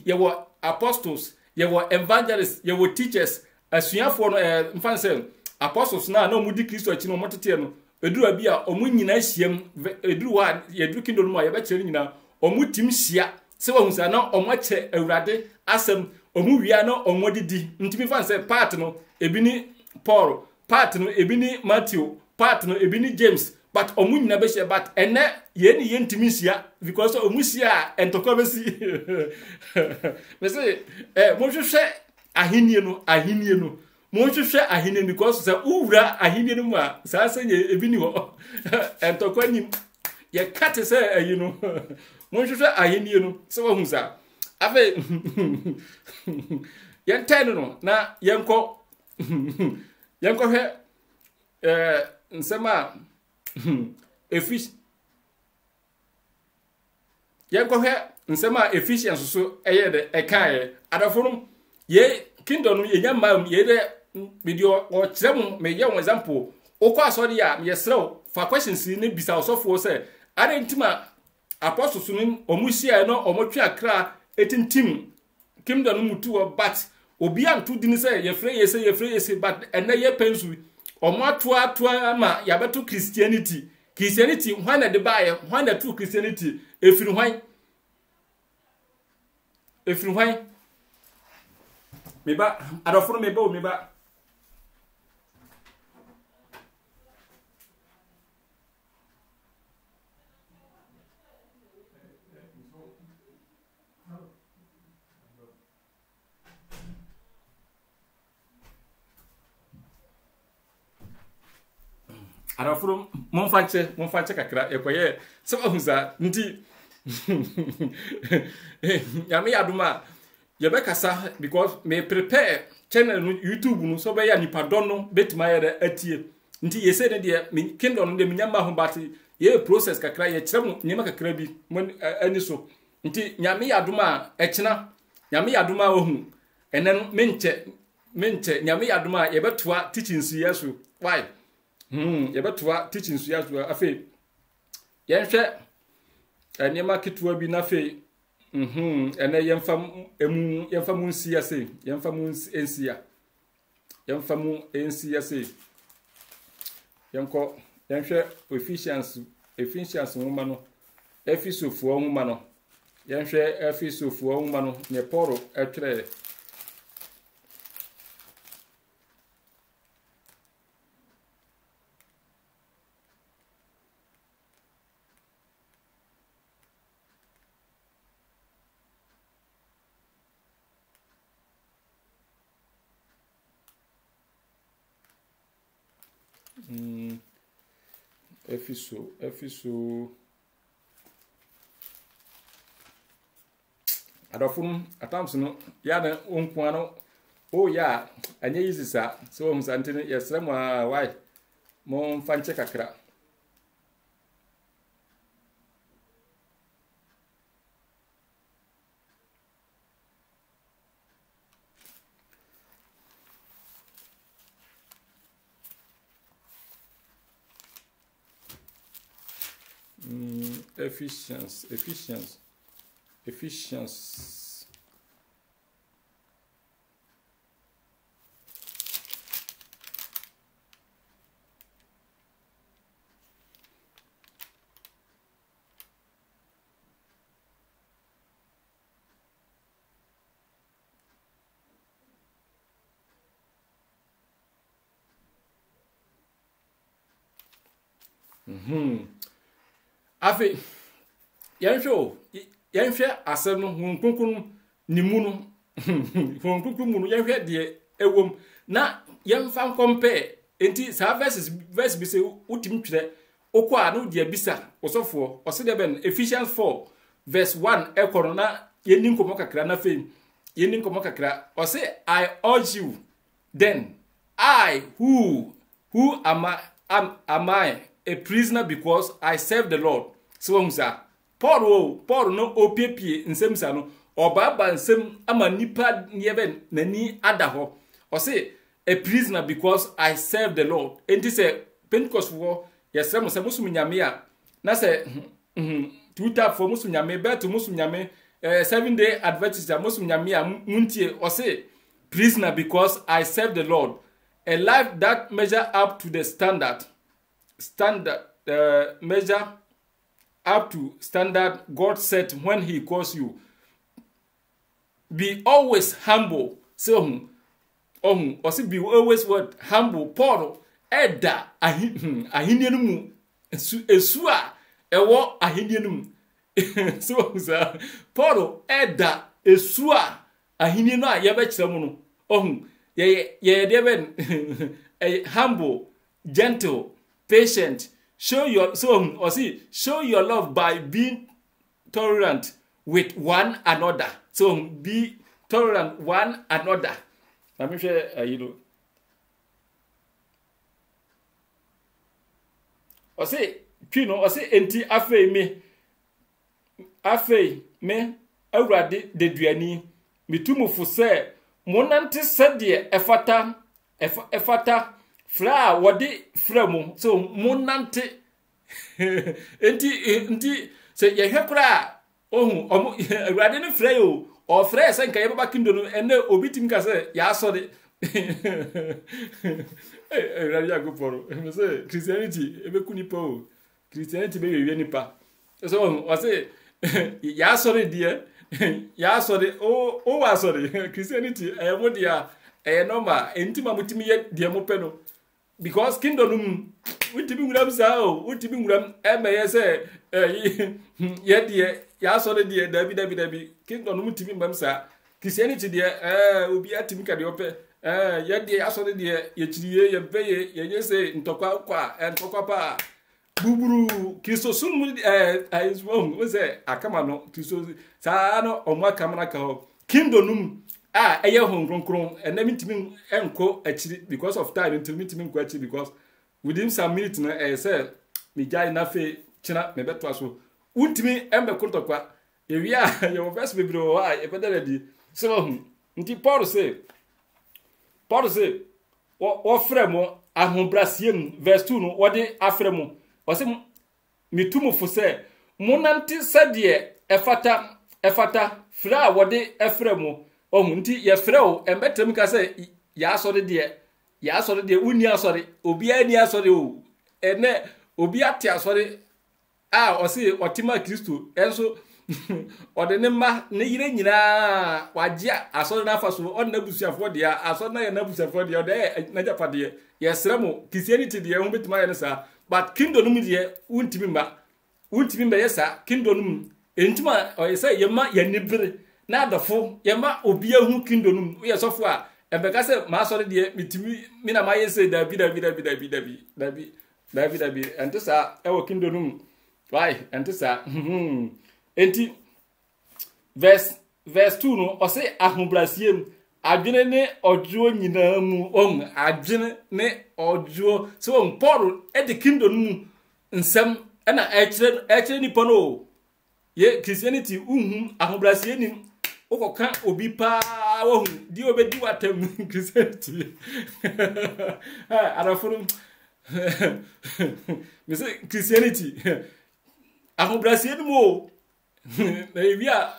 you were apostles, you were evangelists, you were teachers. Asuafo no mfan say apostles na omudi Kristo achi no motetie no eduru abia omu nyina hyiam eduru wa eduru kindo no ma yebekire nyina omu tim hia se wahu sa na omoche awurade asem omu wia na omodidi ntimi fan say part no ebini Paul part no ebini Matthew part no ebini James but omu nyina be hia but ene ye ni yentimi hia because omu hia entoko besi me say mo hwehwe ahinie no mo hwehwe ahinie because say uwura ahinie no ma sa sanye ebi ni ho entokwa nim ye kate say ayi no mo hwehwe ahinie no se wa hu sa afa yen ten no na yenko hwe nsema efish yenkohwe nsema efficiency so eye de ekae adaforum ye kingdom no yenya mam ye de video o kyerem me ye one example okọ asori ya ye serew fa questions ni bisa osofo se ade ntima apostles no omuhia no omotwe akra etintim kingdom no mutu but obi anto dini se ye frɛ yese but ene ye pensu omo atoa ama yabeto Christianity when na de bae when na true Christianity efiri hwan meba adoforo meba adoforo monfanche kakra ekoye se ohunza nti yame yaduma yebekasa because me prepare channel no YouTube no so be ya nipa don no betima ya atie nti yese ne de kingdom no de minyama ho bati ye process kakra ye kyerem nyema kakra bi ani so nti nyame yaduma ekina nyame yaduma ohu enen menche nyame yaduma yebetoa teachings yesu why yebetoa teachings yesu afi yenhwe enema ketua bi na fe ene yemfa mu nsia se yemfa mu ensia se yenko yenhwe efficiency nwoma no efisofuo nwoma no yenhwe efisofuo nwoma no ne Paul etwere Efiso adofun atams no ya na onkwa no o ya anye yisisa so ohun santene yesre mo why mo mfanche kakra efficiency afi yenhwe asem no hunkunkun ni mu no hunkunkun mu no yenhwe de ewom na yemfa compare enti sa verse bi se utim twere okwa no de bisa osofo osede ben Ephesians 4 verse 1 ekoro na yeni nkomo kakra na fem yeni nkomo kakra o say I urge you then I who am I a prisoner because I serve the Lord. So Paul no opie nsemsa no obaba nsem ama nipa nieben nani adaho. O say a prisoner because I serve the Lord. And this Pentecost war yesem se musum nyame a na se Twitter for musum nyame bet musum nyame 7-day Adventist musum nyame a muntie o say prisoner because I serve the Lord. A life that measure up to the measure up to standard God set when he calls you. Be always humble. So also be always what humble. Paul eda ahinienum esua ewo ahinienum. So Paul eda esua ahinienu a yebekirem no. Ye deben humble, gentle, patient. Show your love by being tolerant with one another. So be tolerant one another. Let me share ɔse twi no ɔse enti afei me awurade deduani mitumufo sɛ monante sɛdeɛ ɛfata fra a wɔde fra mu so monante enti sɛ yɛhwɛ kora ohun awurade ne fra yo ɔfrɛ sɛ nka yɛbɛba kindo no ɛnɛ obi tim ka sɛ yɛasɔre awurade yakopɔro sɛ Christianity ɛbɛku nipa o Christianity bɛwɛwie nipa so ɔse yɛasɔre deɛ yɛasɔre o wasɔre Christianity ɛyɛ mo deɛ ɛyɛ normal enti ma mutimi yɛ deɛ mo pɛ no because kindo no wutimi nguram saa o wutimi nguram ɛmɛyɛ sɛ yɛ deɛ yɛasɔre deɛ dabi kindo no mutimi mbam saa Christianity deɛ obi atimi ka deɛ ɔpɛ yɛ deɛ yɛasɔre deɛ yɛkyiriye yɛmpɛye yɛnyɛ sɛ ntɔkwa pa buburu Kristo sum aizwom sɛ akama no Kristo saa no ɔmo akama na ka hɔ kindo num ɛyɛ honkronkron ɛna mitimi enko akyiri because of time mitimi nko akyiri because within some minutes na sɛ migya na fe kyina me beto aso untimi embe kontokwa ewia yɛ verse bebre wɔ a yɛbɛda ready so nti Paul say wo frɛ mo ahobrasiem verse 2 no wɔde afrɛ mo ɔse mitumufo sɛ monante sɛdeɛ ɛfata fra a wɔde ɛfrɛ mo nti yɛfrɛ o ɛmbɛtɛm ka sɛ yɛasɔre deɛ unni asɔre obiara ni asɔre o ɛnɛ obi ate asɔre a ɔse ɔtima Kristo ɛnso ɔde ne mma ne yire nyinaa wagye asɔre na afa so ɔde nabusuafoɔ deɛ asɔre na yɛ nabusuafoɔ deɛ ɔde na japa deɛ yɛsrɛ mo Christianity deɛ ho betima yɛ ne saa but kindo no mu deɛ untimi mba yɛ saa kindo no mu entima ɔyɛ sɛ yɛma yɛnibere na adɔfo yɛma obi ahu kindo no mu yɛ sɔfo a ɛbɛka sɛ ma asɔre deɛ mitimi mina ma yɛ sɛ dabi ɛnte saa ɛwɔ kindo no mu why ɛnte saa enti verse 2 no ɔse ahobrasiem adwene ne ɔdwo nyinaa mu adwene ne ɔdwo so Paul ɛde kindo no mu nsɛm ɛna ɛkyerɛ nipa no ye Christianity ahobrasie ni okoka obi pa wo di obedi watam Christianity arafuru me say Christianity ahobrasie ni mo na ewia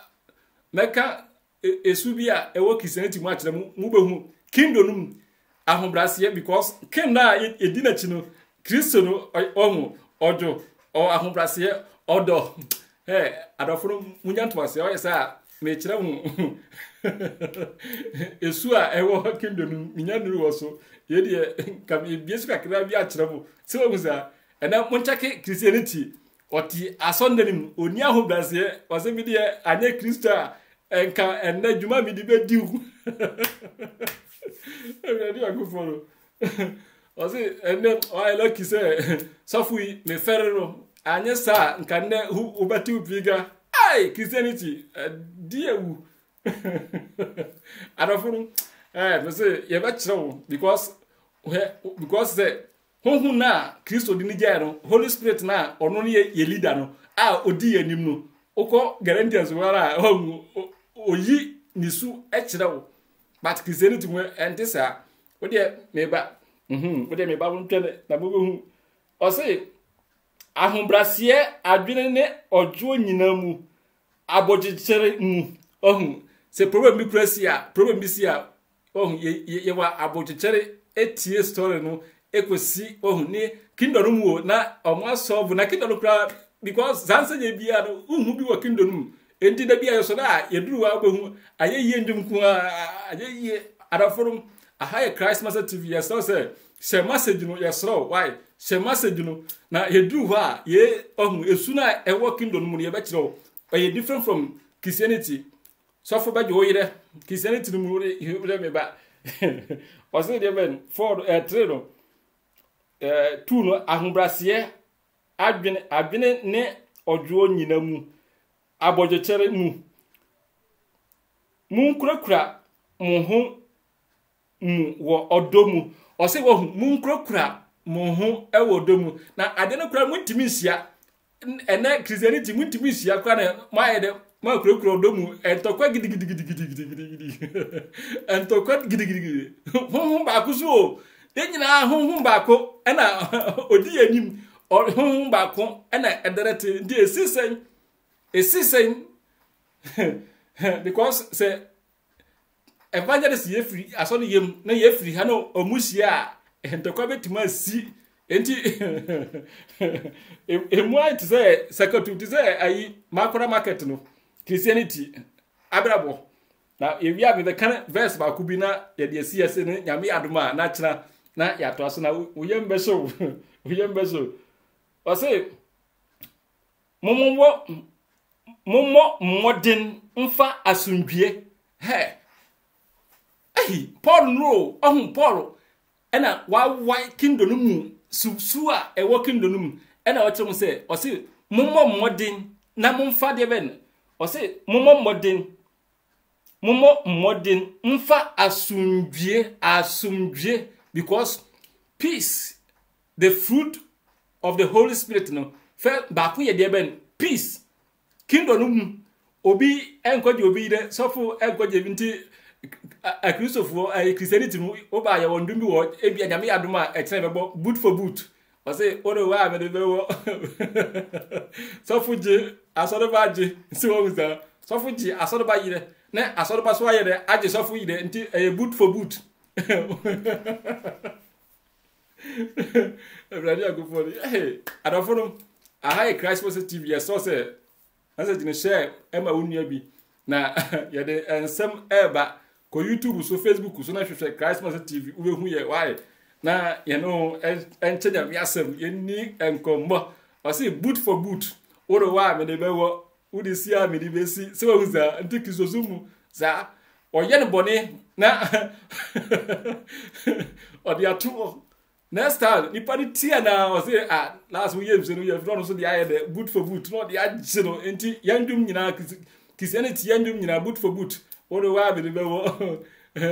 meka esu bi a ewo Christianity mu akyerɛ mu behu kindo num ahobrasie because kin na edina chi no Kristo no odo ahobrasie odo adoforo munyanto ase oyesa me kyerɛ mu esu a ewo kindo num minyanu wo so ye de kam ebiesu kakra bi akyerɛ mu se wo musa ɛna monchake Christianity oti asondanim oni ahobrasie ose bi de anye Kristo a enka enna djuma mi di bediu ewedi akuforo ose enne o lucky say sofui me ferro anye sa nka ne ubati upiga ai Christianity diewu adofuru me say ye ba kyerɛw because say honhu na Kristo di ni gya no Holy Spirit na ono ne ye leader no a odi yanim no ukọ Galatians wara oyi nisu ekyerɛw but Christianity mu entisa wo de meba wontwene na bobehu ɔse ahobrasie adwene ne ɔdwo nyina mu abɔgyekyere mu se problem bi krasia problem bi sia ye wa abɔgyekyere etie story no ekosi ni kingdom mu na omo solve na kingdom kra because zanse ye bia no uhu bi wa kingdom mu enti da bia so na yeduru wa abahu ayeye ndwum ku ayeye adaforum aha Christmas TV yes so say share message no yes so why share message no na yeduru ha ye esu na ewo kingdom mu ye be kire o ye different from Christianity so for ba jo yire Christianity no mu re me ba o say de ben 3 no 2 no ahobrasie adwene ne odwo nyina mu abɔgyekyere mu munkurakura mu ho mu wo odomu ɔse wo munkurakura mo ho e wo do mu na ade no kura muntimi nsia ene Christianity muntimi nsia kwa na ma de ma kura do mu entokwa gidigidi entokwa gidigidi ho ba ku so de nyina ho ba ko e na odi anim ho ba ko e na ederete ndi esisen because say evangelist ye free asoni yem na ye free ha no omusia entokwa betima si enti emu to say secretary to say ayi makora market no Christianity abrabo na ewi abi the kind verse ba ku bi na ye de esi ne nyame adoma na kira na ya to aso na uyem beso o say mommo modern mfa asundwie he Paul no Paul ena wa kingdom mu su a e wo kingdom mu ena o chem say o say mommo modern na momfa de ben o say mommo modern mfa asundwie because peace the fruit of the Holy Spirit no fe ba ku ye de ben peace kingdom obi enkoje obi de sofo enkoje binti a Christopher a Christianity no oba ya wondum bi wo ebia nyame adoma e kire bebo boot for boot o say oro wa me de bewo sofo je asodo ba je si wo musa sofo je asodo ba yire na asodo ba so ayire age sofo yire nti e boot for boot Ebrania go for hey adofo a high Christ positive yes so say asa jine share ema wonua bi na ye de ensem eba ko YouTube so Facebook so na hwehwe Christmas TV ubehu ye why na ye no enchenya mi asem ye ni enkombo o say boot for boot oro wa me de bewo udi sia me de besi se wa uza ntiki sozumu za oye ne bone na odi atu next time ni padi tia na o say last we years no you don't so the eye the boot for boot no the agino enti yandum nyina Christianity yandum nyina boot for boot oro wa be de bewo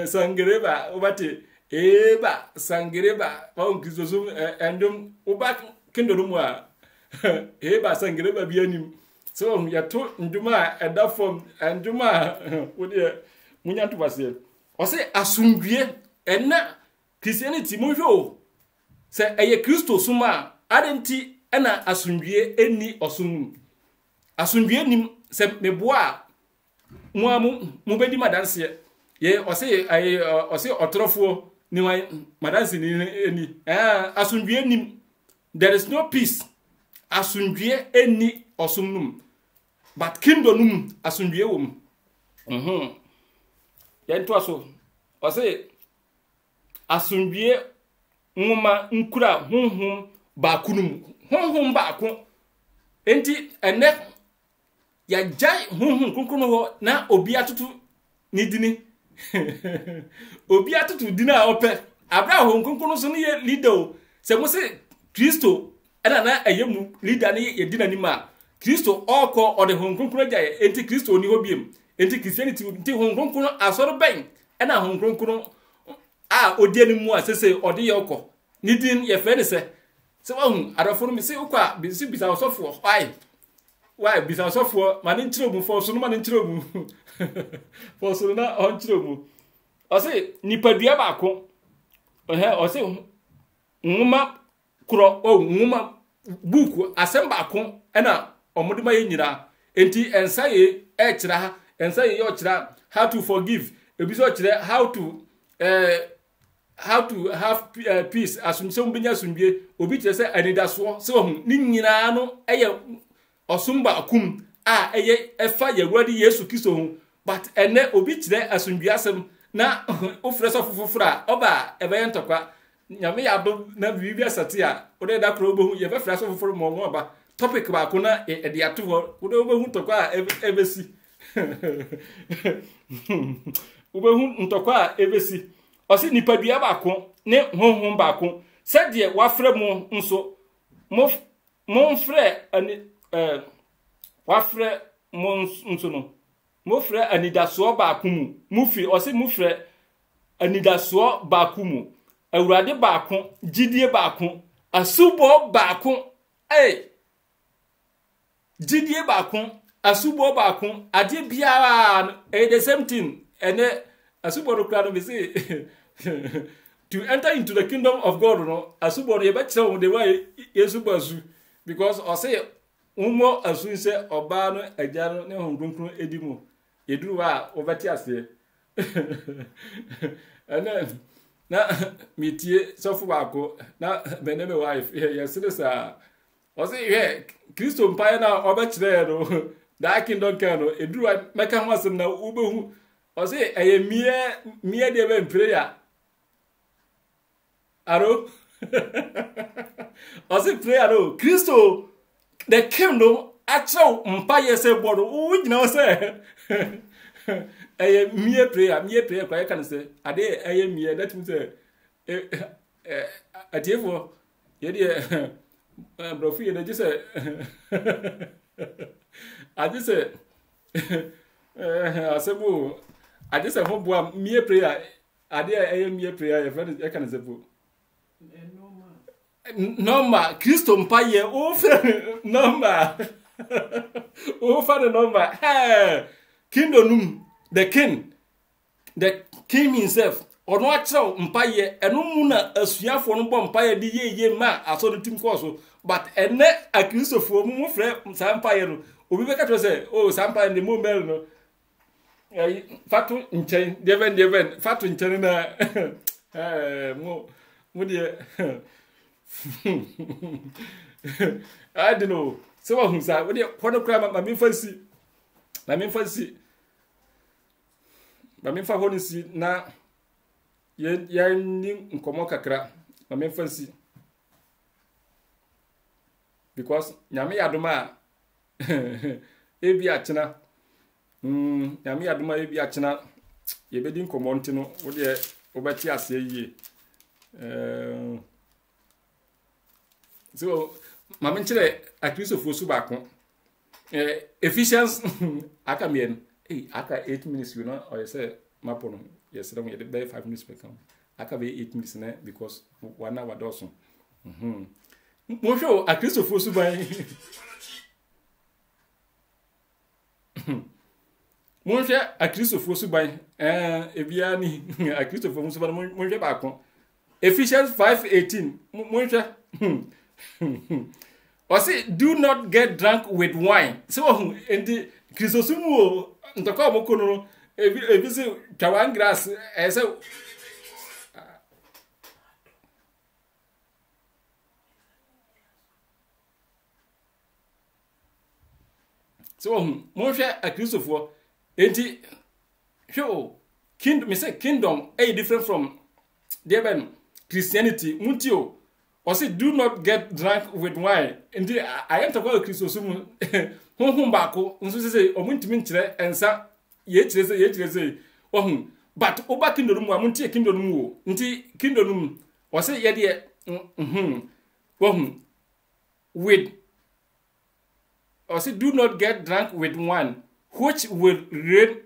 sangereba obate eba sangereba on kizozo endum oba kindom a eba sangereba bianim so ya to nduma eda form nduma wode munyanto base o say asundwie enna Christianity monhwo se eye Kristo suma adenti ena asundwie eni osum asundwie nim se meboa mu bedi madanse ye o se otrofo ni wan madanse ni eni asundwie nim there is no peace asundwie eni osumnum but kingdom num asundwie wom ye nto aso o se asundwie nwoma nkura honhom baakunum honhom baako enti ene ya jai honhom kunkunu ho na obi atutu ni dini obi atutu dini a ope abra honhom kunkunu so ne leader se mo se Kristo ana na ayemu leader ne ye dina ni ma Kristo oko ode honhom kunkunu jai enti Kristo ni hobiem enti Christianity enti honhom kunkunu asoro ben ana honhom kunkunu odie ni mu asese ode ye okọ nidin ye fe ne se wa hu adofo no mi se ukwa bi si bisa osofo why bisa osofo ma ni nchiro mu fo so no ma ni nchiro mu fo so na on nchiro mu o se nipadua ba ko o se nwoma kro nwoma book asem ba ko na omoduma ye nyira enti ensa ye e kira ha ensa ye yo kira how to forgive ebiso kira how to have peace asumsem benya asumbe obi kire se anidaso se ohun ni nyina no eye osumba akum eye efa yewadi Yesu Kristo hu but ene obi kire asumbe asem na ofreso fufufura oba ebe ntokwa nyame ya do na bibi asate a ode da kro obohu ye freso fufuru mo mo ba topic ba ko na e de ato ho ode obohu ntokwa ebesi obohu ntokwa ebesi osi nipadua baako ne honhom baako sede wafre mo nso mo mfre ani wafre mo nso no mo fre anidaso baako mu mufi osi mo fre anidaso baako mu awurade baako gidie baako asubo baako gidie baako asubo baako ade biara the same thing ene asubo no kra no be say to enter into the kingdom of God no asubo no ye be kire the way yesubo asu because o say umo asu se oba no agya no ne honkunkun edimu eduru wa obeti ase ene na mitie sofu bako na beneme wife yes sa o say he Kristo mpae na obekire no da kingdom kan no eduru wa meka ho asem na ubehu o say eye mie de be prayer aro o say prayer no Kristo the kingdom actual mpae se bodo wo gina o say eye mie prayer kwa can say ade eye mie that means atiefo ye de brofi ye de say ade say asebo ade say ho boa mie prayer ade eye mie prayer ye can say po normal Kristo mpaye o fe normal o fa the normal kingdom the king himself ono achrew mpaye eno mu na asuafo no bo mpaye de yeye ma aso no tim course but ene a Kristofo mu frɛ sa mpaye no obi be ka to say oh sa mpaye ne mo mel no fatu nchen deven fatu nchen na mo de I don't know so wa hunsa we de kono kra ma me fancy ba me fa honi si na ye ni nkomo kakra ba me fancy because nyame yadoma ebi achina nyame yadoma ebi achina ye bedi nkomo ntino wo de obati ase yie so mama nchire Kristofo su baako Ephesians aka mien aka 8 minutes you know or you say mapono yes dem ye be 5 minutes per come aka be 8 minutes na because 1 hour doso mo show Kristofo su ban mo hwe Kristofo su ban ebia ni Kristofo su ban mo hwe baako Ephesians 5:18 mo hwe or say do not get drunk with wine so enti Kristosumu ntaka omokono ebi se twawan grass say so mo hwe Kristofo enti hwe kingdom different from the Christianity muntio or say do not get drunk with wine enti I am talking about Kristosumu honhom baako nso say omuntimi nkyere ensa ye kyere say ohun but oba kingdom mu amuntie kingdom mu wo nti kingdom o say ye de ohun with or say do not get drunk with wine which will ruin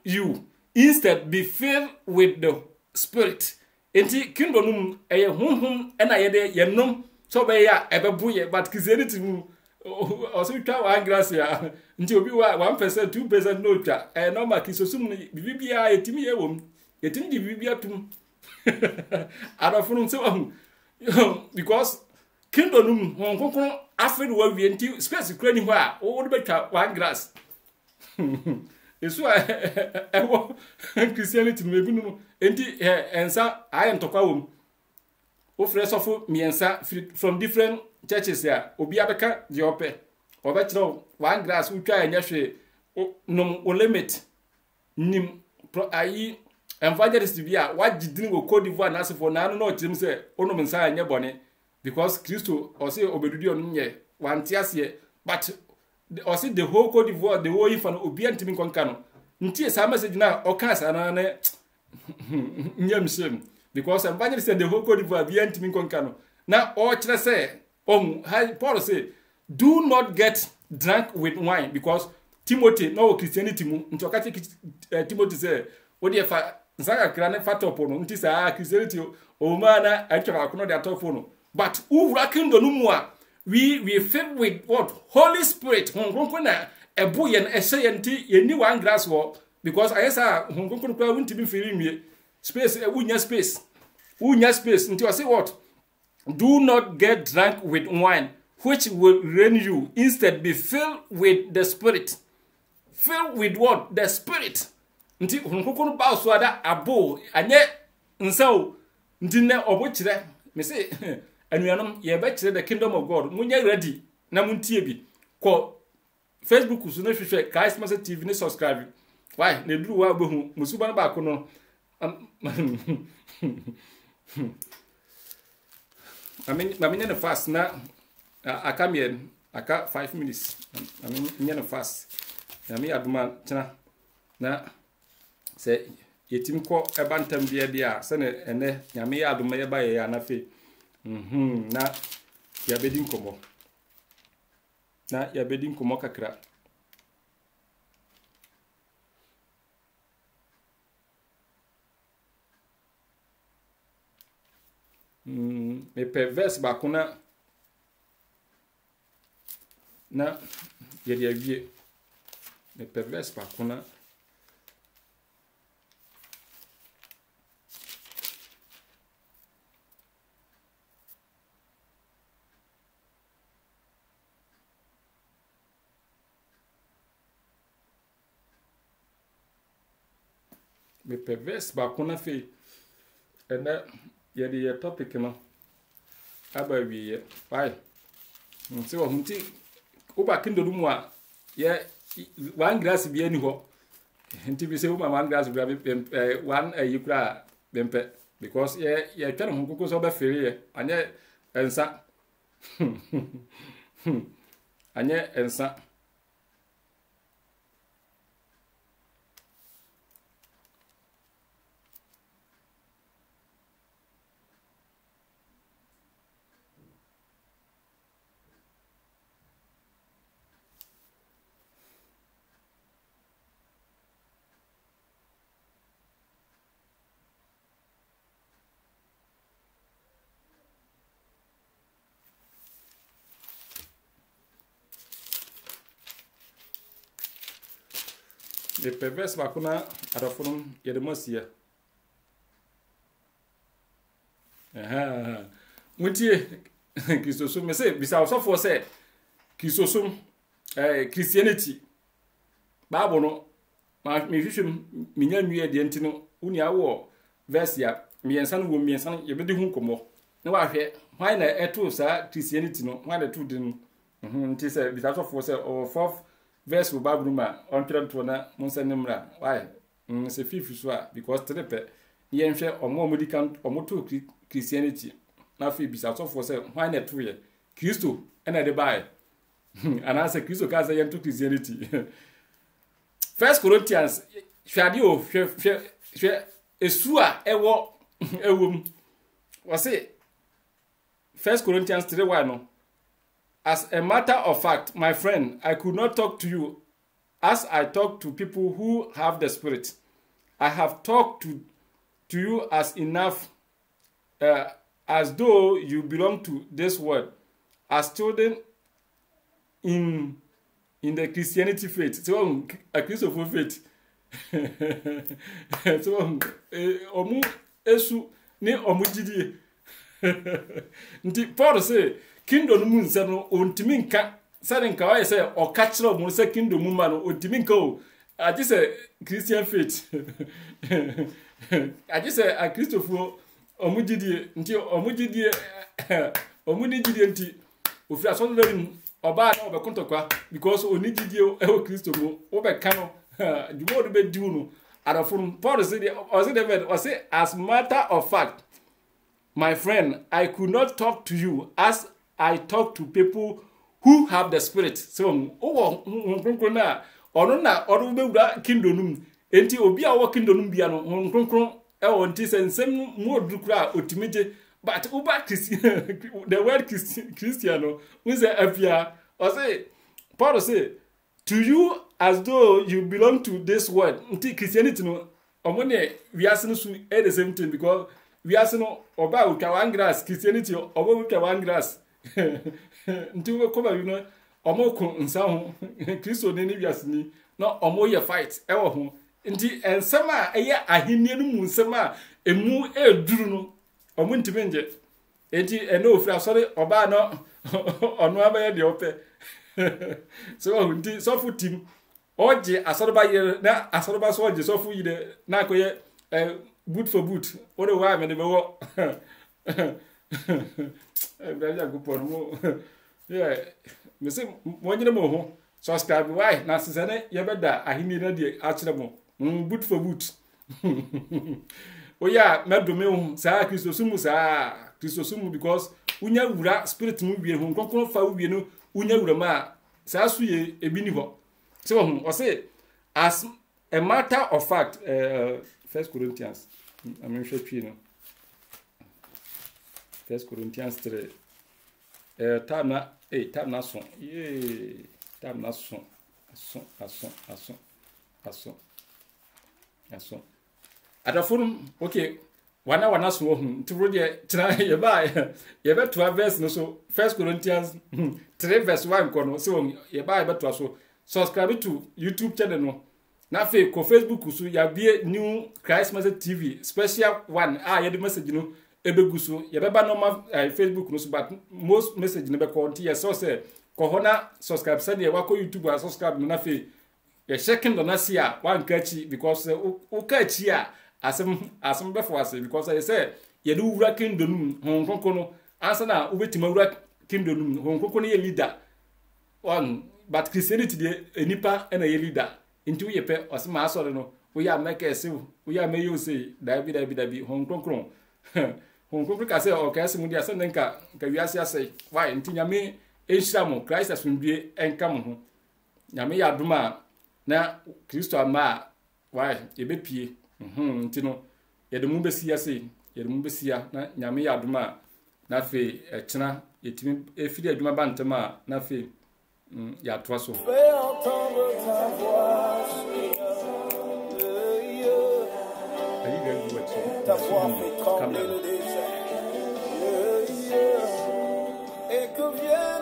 you instead be filled with the spirit enti kingdom eye honhom na ye de yenom so be ya ebebu ye but Christianity mu also twa one grass ya nti obi wa 1% 2% no twa normal Kristosum bibia etimi ye wom etimi di bibia tum adofunu so because kingdom honkon afred wa wie nti space kura ni ho a wo de betwa one grass eso ewo Christianity me bi no enti ensa aye ntokwa wom o fresh of miensa from different churches ya obi abeka the ope obekiro one glass utwa anya hwe num o limit nim ayi evangelist bia wagidin go Cote d'Ivoire na sefo na no chirim se onum nsa anya bone because Kristo o say obedudi onu nye wanti ase but o say the whole Cote d'Ivoire the whole ifan obi antimi konka no ntie sa message na o kan sa na ne nyamsem because evangelist the whole Cote d'Ivoire bi antimi konka no na o kire say Paul say do not get drunk with wine because Timothy no Christianity mu ntoka Timothy say what if nsaka kra ne fatopo no nti sa Christianity o ma na atwa akono de atofo no but uvra kingdom no mu a we filled with what Holy Spirit honkonko na ebo ye na ehye ye nti ye ni one glass wo because I say honkonko kwa wunti bi firi nwie space wunya space nti o say what do not get drunk with wine which will ruin you. Instead, be filled with the Spirit. Filled with what? The Spirit. Nti hunkuku ba so ada abo anye nsaw nti ne obo kire me say anuanom ye ba kire the kingdom of God munye ready na muntie bi ko Facebook so na hwehwe Christ Message TV ne subscribe why na duru wa behu musuba ba ko no I mean fast na I come here, I got 5 minutes. I mean, fast. I mean, aduma chana na say yetim ko ebantam dia se ne ene nyame aduma ye ba ye ya na fe na ya bedin komo kakra me pe verse ba kuna na yedi awie me perverse pa kuna me perverse ba kuna fe ena yedi ye topic no aba wie bye nti wo hunti uba kindolu mu a ye one glass bi ani ho nti bi se uma one glass bi one yikura bempe because ye twa no kokko so ba fere ye anye ensa anye ensa the perverse bakuna adofun yedemosia mutie Christosum me say bisa osofo say Christosum Christianity Bible no ma me hwehwem menya nwie de ntino uni awo verse ya miensa no wo miensa no yebedi hu komo na wa hwe why na eto sa Christianity no why na to din nti say bisa osofo say o fourth verse wo Bible ma on trento na monsa nimra why se fifi so a because trepe yen hwe omodi kan omoto Christianity na fi bisa osofo say why na to ye Christo na de bai ana say Christo ka say yen to Christianity First Corinthians hwade o hwe esua ewo ewom wase First Corinthians 3:1 no as a matter of fact my friend I could not talk to you as I talk to people who have the Spirit. I have talked to you as enough as though you belong to this world as children in the Christianity faith. So a Christian faith. So omu esu ni omu jidie. Nti Paul say kingdom mu nse no ontimi nka sare nka wa say o ka kire omu say kingdom mu ma no ontimi nka o ati say Christian faith. Ati say a Christopher omu jidie nti omu jidie omu ni jidie nti ofira so lerim oba na obekontokwa because onigidie ewo Kristo mu obeka no jumo do be diu no adofun Paul say as matter of fact my friend I could not talk to you as I talk to people who have the Spirit. So owo na ono na odo be wura kingdom enti obi a wo kingdom bia no kronkron ewo nti sensem mu odukura otimije but uba Christian the word Christian we say afia or say Paul say to you as though you belong to this world nti Christianity no omone wiase no so the same thing because wiase no oba utwa one grass Christianity oba utwa one grass nti we ko ba you know omoko nsa ho Kristo ne wiase ni na omo ye fight e wo ho nti ensem a eye ahenni no mu nsem a emu eduru no omo ntime nje enti eno ofra sorry oba no ono abaye de ope so nti so fu team oje asoroba ye na asoroba so oje so fu yide na koye boot for boot what do I mean be wo Ibrahim go por mo yeah me say mo nyine mo ho subscribe why na sesene ye beda ahini na de akire mo boot for boot oya medome ho sa Kristo sumu because unya wura spirit mu wie ho konkon fa wie no unya wura ma sa su ye ebi ni ho se wo ho o say as a matter of fact 1 Corinthians I mean twi no 1 Corinthians 3 time na so time na so aso adafun okay wana so ho nturo de tira ye ba ye beto verse no so 1 Corinthians 3 verse 1 kono so ye ba ye beto so subscribe to YouTube channel no na fe ko Facebook so ya bie new Christ Message TV special one ye the message no ebegu so ye beba normal Facebook no so but most message no be ko nti ye so say ko hona subscribe say ye wako YouTube a subscribe no na fe ye checking na see a one kachi because o kachi a asem be for us because I say ye do wura kingdom hon konkono ansa na obetima wura kingdom hon konkono ye leader one but Christianity de enipa na ye leader into ye pe osema asore no we ya make ese we ya me you say dabi hon konkono hon konkono ka say o ka ese mu dia asem nka wiase asai why ntinya me enhira mo Christ asundue enka mo ho nyame ya duma na Kristo ama why ye be pie nti no yede mu besia sei yede mu besia na nyame ya adoma na fe ekena yetimi efiri aduma bantama na fe ya toa so
et que vienne